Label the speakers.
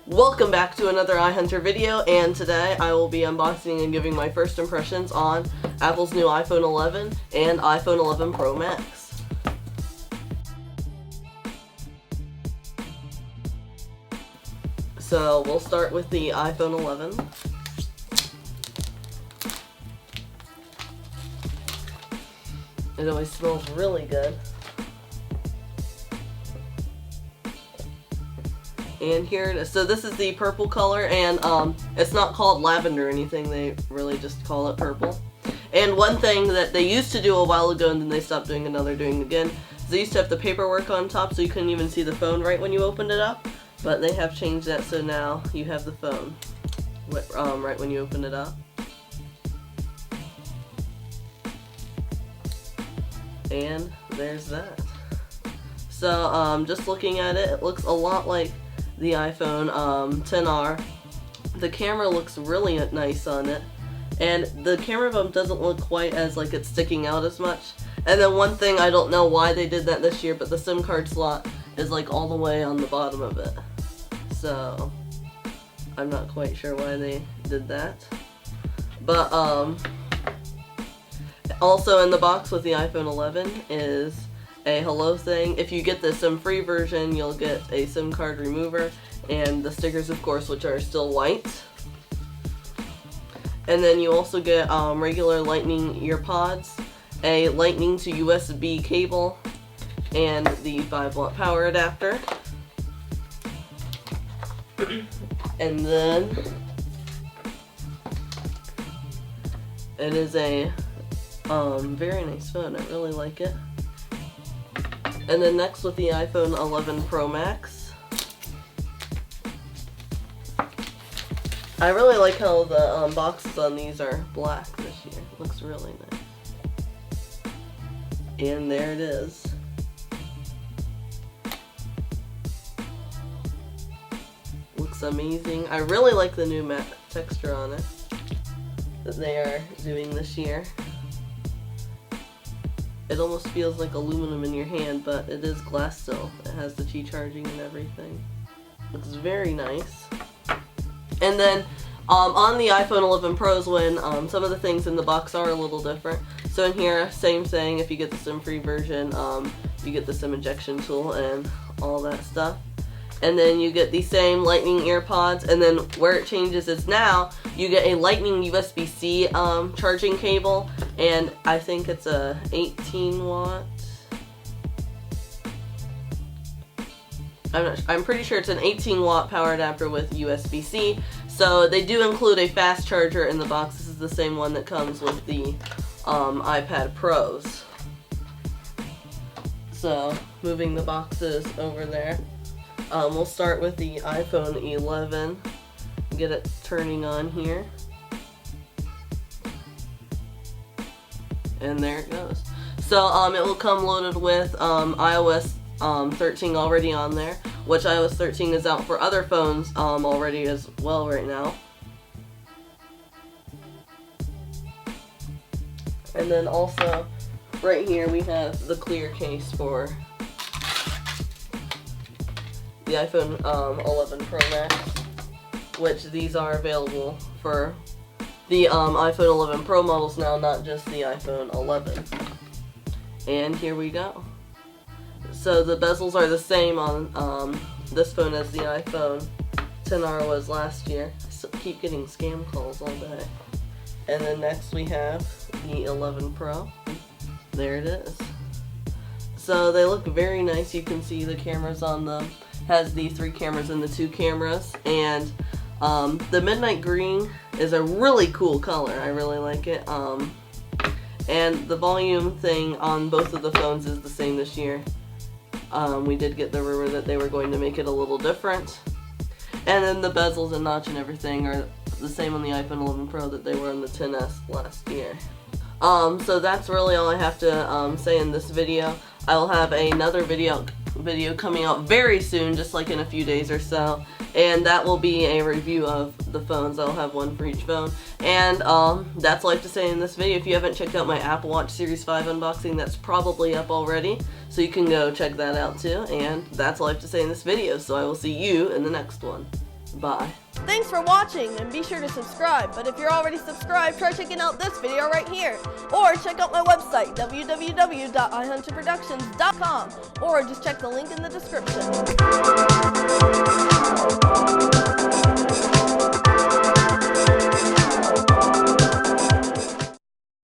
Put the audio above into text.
Speaker 1: Welcome back to another iHunter video, and today I will be unboxing and giving my first impressions on Apple's new iPhone 11 and iPhone 11 Pro Max. So we'll start with the iPhone 11. It always smells really good. And here it is. So this is the purple color, and it's not called lavender or anything. They really just call it purple. And one thing that they used to do a while ago and then they stopped doing and now they're doing again is they used to have the paperwork on top so you couldn't even see the phone right when you opened it up. But they have changed that so now you have the phone right when you open it up. And there's that. So just looking at it, it looks a lot like the iPhone XR. The camera looks really nice on it, and the camera bump doesn't look quite as like it's sticking out as much. And then one thing, I don't know why they did that this year, but the SIM card slot is like all the way on the bottom of it. So I'm not quite sure why they did that. But also in the box with the iPhone 11 is a hello thing. If you get the SIM free version, you'll get a SIM card remover and the stickers, of course, which are still white. And then you also get regular lightning ear pods, a lightning to USB cable, and the 5-watt power adapter. And then it is a very nice phone. I really like it. And then next with the iPhone 11 Pro Max. I really like how the boxes on these are black this year. It looks really nice. And there it is. Looks amazing. I really like the new matte texture on it that they are doing this year. It almost feels like aluminum in your hand, but it is glass still. It has the Qi charging and everything. Looks very nice. And then on the iPhone 11 Pros, when some of the things in the box are a little different. So in here, same thing. If you get the SIM free version, you get the SIM injection tool and all that stuff. And then you get the same lightning ear pods, and then where it changes is now you get a lightning USB-C charging cable, and I think it's a 18-watt. I'm pretty sure it's an 18-watt power adapter with USB-C. So they do include a fast charger in the box. This is the same one that comes with the iPad Pros. So moving the boxes over there. We'll start with the iPhone 11, get it turning on here, and there it goes. So it will come loaded with iOS 13 already on there, which iOS 13 is out for other phones already as well right now. And then also right here we have the clear case for the iPhone 11 Pro Max, which these are available for the iPhone 11 Pro models now, not just the iPhone 11. And here we go. So the bezels are the same on this phone as the iPhone XR was last year. I keep getting scam calls all day. And then next we have the 11 Pro. There it is. So they look very nice. You can see the cameras on them. Has the 3 cameras and the 2 cameras, and the midnight green is a really cool color. I really like it. And the volume thing on both of the phones is the same this year. We did get the rumor that they were going to make it a little different. And then the bezels and notch and everything are the same on the iPhone 11 Pro that they were on the XS last year. So that's really all I have to say in this video. I will have another video coming out very soon, just like in a few days or so, and that will be a review of the phones. I'll have one for each phone. And that's all I have to say in this video. If you haven't checked out my Apple Watch Series 5 unboxing, that's probably up already, so you can go check that out too. And that's all I have to say in this video, so I will see you in the next one. Bye.
Speaker 2: Thanks for watching, and be sure to subscribe. But if you're already subscribed, try checking out this video right here. Or check out my website, www.ihunterproductions.com. Or just check the link in the description.